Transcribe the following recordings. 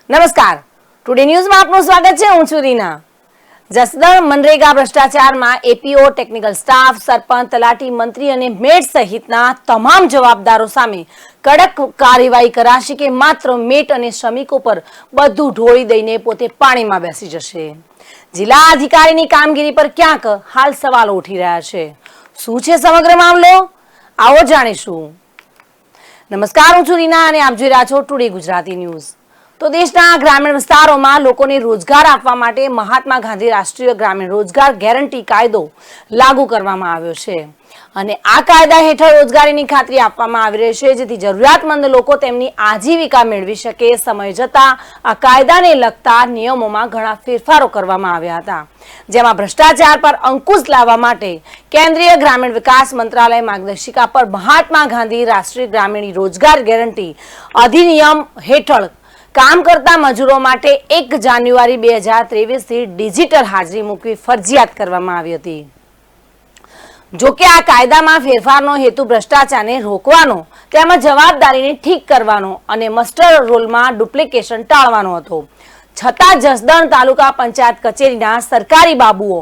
નમસ્કાર, ટુડે ન્યૂઝમાં આપનું સ્વાગત છે. હું છું રીના. જસદણ મનરેગા ભ્રષ્ટાચારમાં એપીઓ, ટેકનિકલ સ્ટાફ, સરપંચ, તલાટી, મંત્રી અને મેટ સહિતના તમામ જવાબદારો સામે કડક કાર્યવાહી કરાશે કે માત્ર મેટ અને શ્રમિકો પર બધું ઢોળી દઈને પોતે પાણીમાં બેસી જશે? જિલ્લા અધિકારીની કામગીરી પર ક્યાંક હાલ સવાલો ઉઠી રહ્યા છે. શું છે સમગ્ર મામલો? આવો જાણીશું. નમસ્કાર, હું છું રીના અને આપ જોઈ રહ્યા છો ટુડે ગુજરાતી ન્યૂઝ. તો દેશના ગ્રામીણ વિસ્તારોમાં લોકોને રોજગાર આપવા માટે મહાત્મા ગાંધી રાષ્ટ્રીય ગ્રામીણ રોજગાર ગેરંટી કાયદો લાગુ કરવામાં આવ્યો છે અને આ કાયદા હેઠળ રોજગારીની ખાતરી આપવામાં આવી રહી છે, જેથી જરૂરિયાતમંદ લોકો તેમની આજીવિકા મેળવી શકે. સમય જતાં આ કાયદાને લગતા નિયમોમાં ઘણા ફેરફારો કરવામાં આવ્યા હતા, જેમાં ભ્રષ્ટાચાર પર અંકુશ લાવવા માટે કેન્દ્રીય ગ્રામીણ વિકાસ મંત્રાલય માર્ગદર્શિકા પર મહાત્મા ગાંધી રાષ્ટ્રીય ગ્રામીણ રોજગાર ગેરંટી અધિનિયમ હેઠળ કામ કરતા મજૂરો માટે 1 જાન્યુઆરી 2023 થી ડિજિટલ હાજરી મૂકવી ફરજિયાત કરવામાં આવી હતી. જોકે આ કાયદામાં ફેરફારનો હેતુ ભ્રષ્ટાચારને રોકવાનો તેમજ જવાબદારીને ઠીક કરવાનો અને મસ્ટર રોલમાં ડુપ્લિકેશન ટાળવાનો હતો. છતાં જસદણ તાલુકા પંચાયત કચેરીના સરકારી બાબુઓ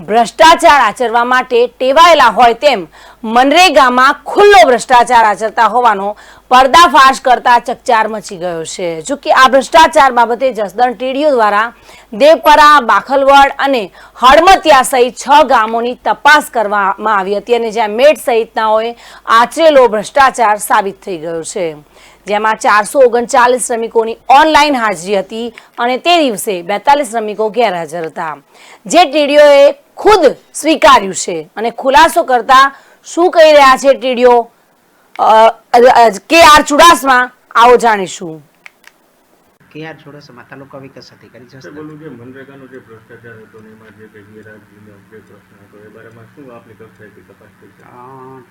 ભ્રષ્ટાચાર આચરવા માટે ટેવાયેલા હોય તેમ મનરેગામાં ખુલ્લો ભ્રષ્ટાચાર આચરતા હોવાનો પર્દાફાશ કરતા ચકચાર મચી ગયો છે. જો કે આ ભ્રષ્ટાચાર બાબતે જસદણ ટીડીઓ દ્વારા દેવપરા, બાખલવડ અને હળમતિયા સહિત 6 ગામોની તપાસ કરવામાં આવી હતી અને જ્યાં મેટ સહિતનાઓએ આચરેલો ભ્રષ્ટાચાર સાબિત થઈ ગયો છે. જેમાં 439 શ્રમિકોની ઓનલાઈન હાજરી હતી અને તે દિવસે 42 શ્રમિકો ગેરહાજર હતા, જે ટીડીઓએ ખુદ સ્વીકાર્યું છે. અને ખુલાસો કરતા શું કહી રહ્યા છે ટીડીઓ કે.આર. ચુડાસમા, આવો જાણીશું. કે.આર. ચુડાસમા, તાલુકા વિકાસ અધિકારી જસદણ. બોલું જે મનરેગાનો જે ભ્રષ્ટાચાર હતો ને એમાં જે ગેરહાજરીનો જે પ્રશ્ન હતો એ બારેમાં શું આપની કક્ષાએથી તપાસ થઈ છે?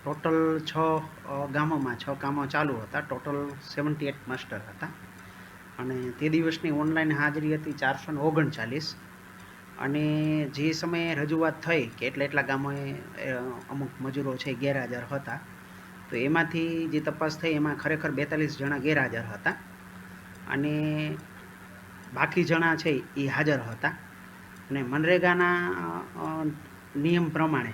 ટોટલ 6 ગામોમાં 6 કામો ચાલુ હતા. ટોટલ 78 માસ્ટર હતા અને તે દિવસની ઓનલાઈન હાજરી હતી 439 અને જે સમયે રજૂઆત થઈ કે એટલા ગામોએ અમુક મજૂરો છે ગેરહાજર હતા, તો એમાંથી જે તપાસ થઈ એમાં ખરેખર 42 જણા ગેરહાજર હતા અને બાકી જણા છે એ હાજર હતા. અને મનરેગાના નિયમ પ્રમાણે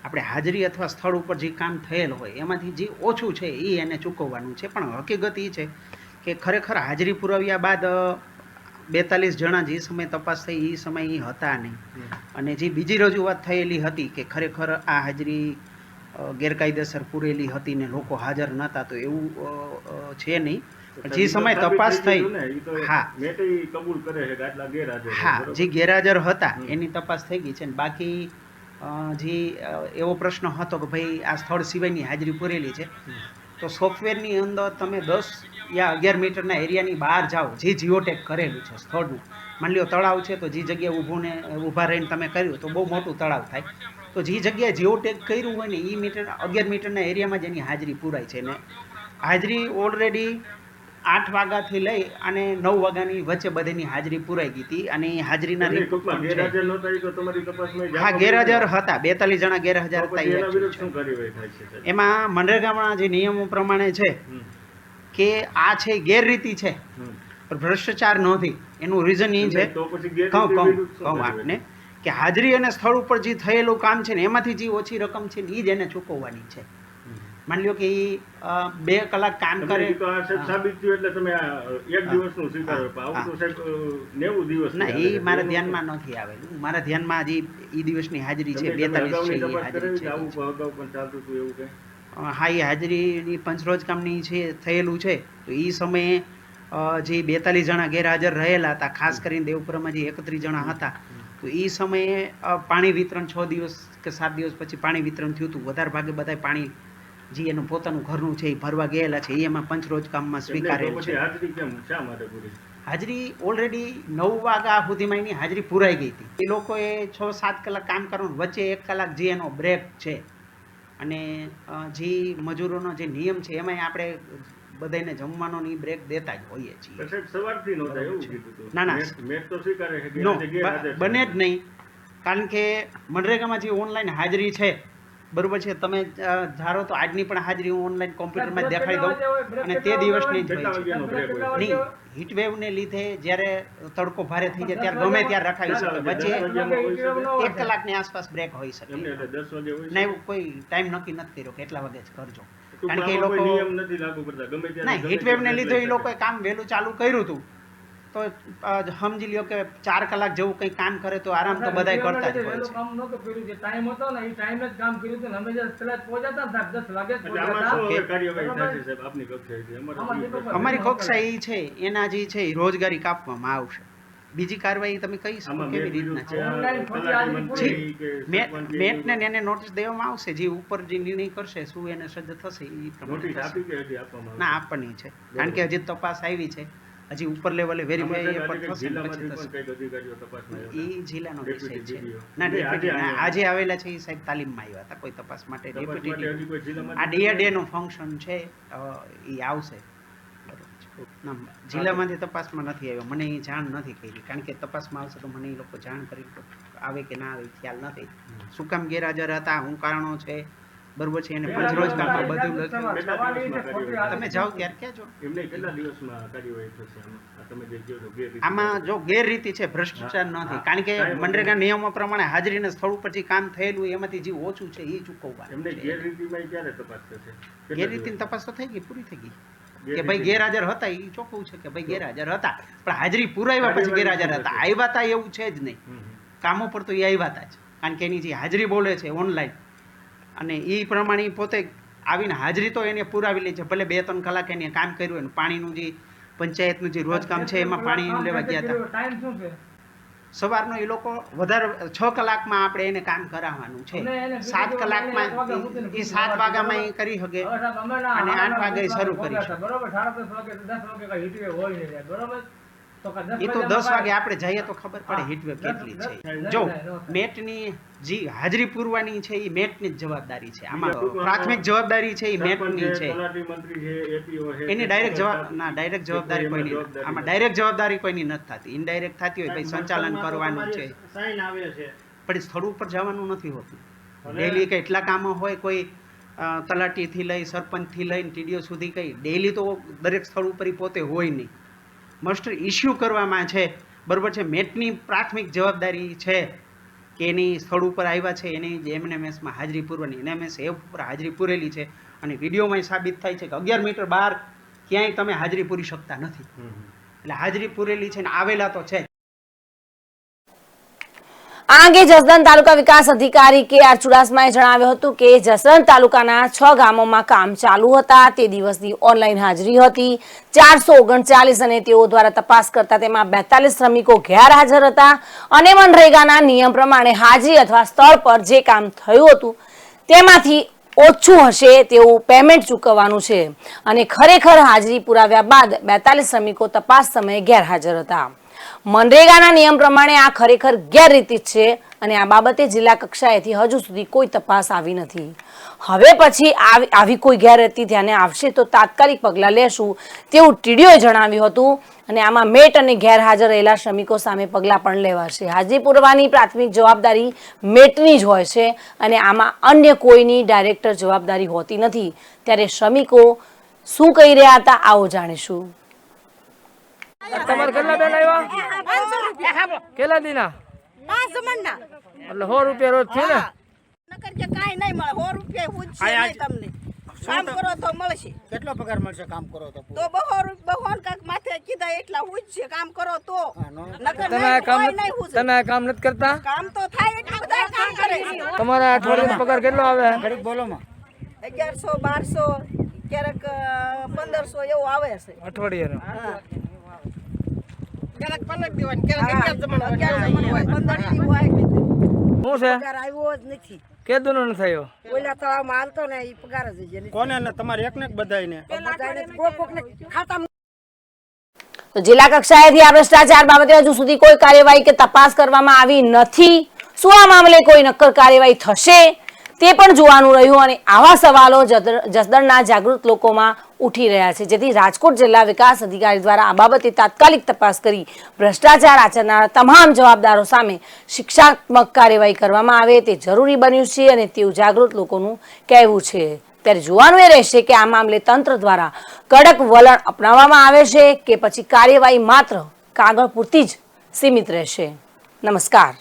આપણે હાજરી અથવા સ્થળ ઉપર જે કામ થયેલ હોય એમાંથી જે ઓછું છે એ એને ચૂકવવાનું છે. પણ હકીકત એ છે કે ખરેખર હાજરી પુરાવ્યા બાદ 42 જણા જે સમયે તપાસ થઈ એ સમયે એ હતા નહીં. અને જે બીજી રજૂઆત થયેલી હતી કે ખરેખર આ હાજરી ગેરકાયદેસર પૂરેલી હતી ને લોકો હાજર નહોતા, તો એવું છે નહીં. જે સમય તપાસ થઈ, હા, જે ગેરહાજર હતા એની તપાસ થઈ ગઈ છે. બાકી જે એવો પ્રશ્ન હતો કે ભાઈ આ સ્થળ સિવાયની હાજરી પૂરેલી છે, તો સોફ્ટવેરની અંદર તમે 10 યા 11 મીટરના એરિયાની બહાર જાઓ, જે જીઓટેક કરેલું છે સ્થળનું, માની લો તળાવ છે તો જે જગ્યાએ ઊભા રહીને તમે કર્યું તો બહુ મોટું તળાવ થાય, તો જે જગ્યાએ જીઓટેક કર્યું હોય ને એ 11 મીટરના એરિયામાં જ એની હાજરી પૂરાય છે. ને હાજરી ઓલરેડી 8 વાગ્યાથી લઈ અને 9 વાગ્યાની વચ્ચે બધાની હાજરી પૂરાઈ ગઈ હતી. અને હાજરીના હા, ગેરહાજર હતા, 42 જણા ગેરહાજર હતા. એમાં મનરેગામાં જે નિયમો પ્રમાણે છે કે આ છે ગેરરીતિ છે, ભ્રષ્ટાચાર નથી. એનું રીઝન એ છે, કહું આપને, કે હાજરી અને સ્થળ ઉપર જે થયેલું કામ છે ને એમાંથી જે ઓછી રકમ છે ને એ જ એને ચૂકવવાની છે. માની લો કે એ 2 કલાક કામ કરે, સાબિત થયું એટલે તમે 1 દિવસનું સ્વીકારો, આવું તો 90 દિવસ ના, એ મારા ધ્યાનમાં નથી આવેલું. મારા ધ્યાનમાં હજી એ દિવસની હાજરી છે 42 છે. હા, એ હાજરીની પંચરોજ કામની છે થયેલું છે. તો એ સમયે જે 42 જણા ગેરહાજર રહેલા હતા, ખાસ કરીને દેવપુરામાં જે 31 જણા હતા, તો એ સમયે પાણી વિતરણ 6 દિવસ કે 7 દિવસ પછી પાણી વિતરણ થયું હતું. વધારે ભાગે બધા પાણી જે એનું પોતાનું ઘરનું છે એ ભરવા ગયેલા છે, એ એમાં પંચરોજ કામમાં સ્વીકારેલ છે. હાજરી ઓલરેડી 9 વાગ્યા સુધીમાં એની હાજરી પૂરાઈ ગઈ હતી. એ લોકોએ 6-7 કલાક કામ કરવાનું, વચ્ચે 1 કલાક જે એનો બ્રેક છે. અને જે મજૂરોનો જે નિયમ છે એમાં આપણે બધાને જમવાનો ની બ્રેક દેતા જ હોઈએ છીએ. ના ના, બને જ નહીં. કારણ કે મનરેગામાં જે ઓનલાઈન હાજરી છે બરોબર છે. તમે ધારો તો આજની પણ હાજરી હું ઓનલાઈન કોમ્પ્યુટરમાં દેખાડી દઉં અને તે દિવસની જ કેટલા હોય છે. વાગ્યાનો બ્રેક હોય? નહીં, હીટવેવને લીધે જ્યારે તડકો ભારે થઈ જાય ત્યારે ગમે ત્યારે રખાવી શકે. વચ્ચે 1 કલાકની આસપાસ બ્રેક હોઈ શકે. એમને એટલે 10 વાગે હોય ના, એવું કોઈ ટાઈમ નક્કી નથી કર્યો કે એટલા વાગે જ કરજો. છે? કારણ કે એ ટૂંકમાં કોઈ લોકો નિયમ નથી લાગુ પડતા. ગમે ત્યારે ના, ગમે હીટવેવને ત્યારે લીધે એ લઈ લોકોએ શકાય. કામ વહેલું ચાલુ કર્યું હતું તો સમજી લ્યો કે 4 કલાક જેવું કંઈ કામ કરે તો આરામ તો બધાય કરતા જ હોય છે. કામ નહોતું કર્યું, જે ટાઈમ હતો ને એ ટાઈમે જ કામ કર્યું હતું ને અમે જે પેલા જ પહોંચ્યા હતા ને 10 વાગે જ એટલે આમાં શું પહોંચ્યા હવે કાર્યવાહી થશે સાહેબ આપની કક્ષાએથી? આમાં જે તો અમારી કક્ષા એ છે એના જે છે એ રોજગારી કાપવામાં આવશે. બીજી કાર્યવાહી તમે કહી શકો આમાં કેવી મેં રીતના છે. કીધું કે ઓનલાઈન તલાટી મંત્રી કે સરપંચ મેટને ને એને નોટિસ દેવામાં આવશે. જે ઉપર જે નિર્ણય કરશે શું એને સજ્જ થશે એ પ્રમાણે નોટિસ થશે. આપી કે હજી આપવામાં ના, આપવાની છે કારણ કે હજી તપાસ આવી છે. હજી ઉપર લેવલે વેરીફાઈ આમાં પર સાહેબ થશે ને જિલ્લામાંથી પછી પણ થશે. કંઈક અધિકારીઓ તપાસમાં આવ્યા એ હતા. જિલ્લાનો ડેપ્યુટી વિષય છે. DDO. ના, ડેપ્યુટી ના, આજે આજે આવેલા છે એ સાહેબ તાલીમમાં આવ્યા હતા કોઈ તપાસ માટે. તપાસ માટે ડેપ્યુટી હજી કોઈ જિલ્લામાં આ ડીઆરડીએ નું ફંક્શન છે એ આવશે. બરોબર છે. ના, જિલ્લામાંથી તપાસમાં નથી આવ્યો. મને એ જાણ નથી કરી કારણ કે તપાસમાં આવશે તો મને એ લોકો જાણ કરી આવે કે ના આવે ખ્યાલ નથી. શું કામ ગેરહાજર હતા, શું કારણો છે, બરોબર છે. એને પંચરોજગારમાં બધું લખ્યું. તમે જાઓ ત્યારે કહેજો. એમને કેટલા દિવસમાં કાર્યવાહી થશે આમાં? આ તમે જે કહો છો ગેરરીતિ. આમાં જો ગેરરીતિ છે, ભ્રષ્ટાચાર નથી. કારણ કે મનરેગા નિયમો પ્રમાણે હાજરીના સ્થળ ઉપર જે કામ થયેલું એમાંથી જે ઓછું છે એ ચૂકવવાનું એમને છે. ગેરરીતિમાં ક્યારે તપાસ થશે? કેટલા ગેરરીતિની તપાસ તો થઈ ગઈ, પૂરી થઈ ગઈ કે ભાઈ ગેરહાજર હતા એ ચોખ્ખું છે કે ભાઈ ગેરહાજર હતા, પણ હાજરી પુરાવ્યા પછી ગેરહાજર હતા. આવ્યા હતા એવું છે જ નહીં. કામો પર તો એ આવ્યા હતા જ. કારણ કે એની જે હાજરી બોલે છે ઓનલાઈન અને એ પ્રમાણે ઈ પોતે આવીને હાજરી તો એને પુરાવી લે છે. ભલે 2-3 કલાક એને કામ કર્યું એનું પાણીનું જે પંચાયતનું જે રોજ કામ છે એમાં પાણી લેવા ગયા હતા. ટાઈમ શું છે? સવારનો એ લોકો વધારે 6 કલાકમાં આપણે એને કામ કરાવવાનું છે. 7 કલાકમાં એ 7 વાગ્યામાં એ કરી શકે હવે સાહેબ અમે ના અને 8 વાગે અમારા શરૂ પહોંચ્યા કરી હતા, બરોબર 10:30 વાગે 10 વાગે કઈ હીટવેવ હોય નહીં સાહેબ, બરોબર? તો કે 10 એ તો 10 વાગ્યામાં વાગે આપણે જઈએ તો ખબર પડે હા. હીટવેવ કેટલી છે. નહીં, જો નહીં. મેટની જે હાજરી પૂરવાની છે એ મેટની જ જવાબદારી છે. આમાં ટૂંકમાં પ્રાથમિક જવાબદારી છે એ સરપંચ મેટની છે. તલાટી મંત્રી છે, APO છે, એની ડાયરેક્ટ જવાબ ડાયરેક્ટ જવાબદારી કોઈની નથી. જવાબદારી આમાં ડાયરેક્ટ જવાબદારી કોઈની નથી થતી. ઇનડાયરેક્ટ થતી હોય ભાઈ સંચાલન કરવાનું છે, સાઈન આવે છે. પણ સ્થળ ઉપર જવાનું નથી હોતું. ડેલી કે એટલા કામો હોય કોઈ તલાટીથી લઈ સરપંચથી લઈને TDO સુધી કઈ ડેલી તો દરેક સ્થળ ઉપર ઈ પોતે હોય નહીં. મસ્ટર ઇસ્યુ કરવામાં છે, બરોબર છે. મેટની પ્રાથમિક જવાબદારી છે કે એની સ્થળ ઉપર આવ્યા છે એની જે MNMS-માં હાજરી પૂરવાની. NMS એપ ઉપર હાજરી પૂરેલી છે અને વિડીયોમાં સાબિત થાય છે કે 11 મીટર બહાર ક્યાંય તમે હાજરી પૂરી શકતા નથી. એટલે હાજરી પૂરેલી છે ને આવેલા તો છે. આ અંગે જસદણ તાલુકા વિકાસ અધિકારી KR ચુડાસમાએ જણાવ્યું હતું કે જસદણ તાલુકાના 6 ગામોમાં કામ ચાલુ હતા. તે દિવસની ઓનલાઈન હાજરી હતી 439 અને તેઓ દ્વારા તપાસ કરતા તેમાં 42 શ્રમિકો ગેરહાજર હતા અને મનરેગાના નિયમ પ્રમાણે હાજરી અથવા સ્થળ પર જે કામ થયું હતું તેમાંથી ઓછું હશે તેવું પેમેન્ટ ચૂકવવાનું છે અને ખરેખર હાજરી પુરાવ્યા બાદ 42 શ્રમિકો તપાસ સમયે ગેરહાજર હતા. મનરેગાના નિયમ પ્રમાણે આ ખરેખર ગેરરીતિ છે અને આ બાબતે જિલ્લા કક્ષાએથી હજુ સુધી કોઈ તપાસ આવી નથી. હવે પછી આવી કોઈ ગેરરીતિ ધ્યાને આવશે તો તાત્કાલિક પગલાં લેશું તેવું TDOએ જણાવ્યું હતું અને આમાં મેટ અને ગેરહાજર રહેલા શ્રમિકો સામે પગલાં પણ લેવાશે. હાજરી પૂરવાની પ્રાથમિક જવાબદારી મેટની જ હોય છે અને આમાં અન્ય કોઈની ડાયરેક્ટર જવાબદારી હોતી નથી. ત્યારે શ્રમિકો શું કહી રહ્યા હતા આવો જાણીશું. તમારે કેટલા બેન આવ્યા? કેટલા દિના? 5 મણના. એટલે 100 રૂપિયા રોજ છે ને? નકર કે કાંઈ નહીં મળે. 100 રૂપિયા પૂછશે નહીં તમને. કામ કરો તો મળશે. કેટલો પગાર મળશે કામ કરો તો? તો 200 કાંક માથે કીધા એટલા પૂછશે. કામ કરો તો. નકર તમે આ નહીં, કામ કોઈ નહીં પૂછે. તમે આ કામ નથી કરતા? કામ તો થાય એટલા બધા કામ કરે છે. તમારા અઠવાડિયાનો પગાર કેટલો આવે? ઘડીક બોલો માં. 1100 1200 ક્યારેક 1500 એવું આવે છે. અઠવાડિયાનો? હા. ક્યારેક 15 દેવાની, ક્યારેક 11 જમણ 11 જમણ હોય, 15 દી હોય. શું છે? પગાર આવ્યો જ નથી. કેદુનો ન થયો? ઓલા તળાવમાં હાલતો ને એ પગાર જ છે. કોને ને તમારે એકને એક બધાયને? બધાને કોકને ખાતા તો જિલ્લા કક્ષાએથી આ ભ્રષ્ટાચાર બાબતે હજુ સુધી કોઈ કાર્યવાહી કે તપાસ કરવામાં આવી નથી. શું આ મામલે કોઈ નક્કર કાર્યવાહી થશે તે પણ જોવાનું રહ્યું અને આવા સવાલો જસદણના જાગૃત લોકોમાં ઉઠી રહ્યા છે, જેથી રાજકોટ જિલ્લા વિકાસ અધિકારી દ્વારા આ બાબતે તાત્કાલિક તપાસ કરી ભ્રષ્ટાચાર આચરનારા તમામ જવાબદારો સામે શિક્ષાત્મક કાર્યવાહી કરવામાં આવે તે જરૂરી બન્યું છે અને તેવું જાગૃત લોકોનું કહેવું છે। ત્યારે જોવાનું એ રહેશે કે આ મામલે તંત્ર દ્વારા કડક વલણ અપનાવવામાં આવે છે કે પછી કાર્યવાહી માત્ર કાગળ પૂરતી જ સીમિત રહેશે। નમસ્કાર।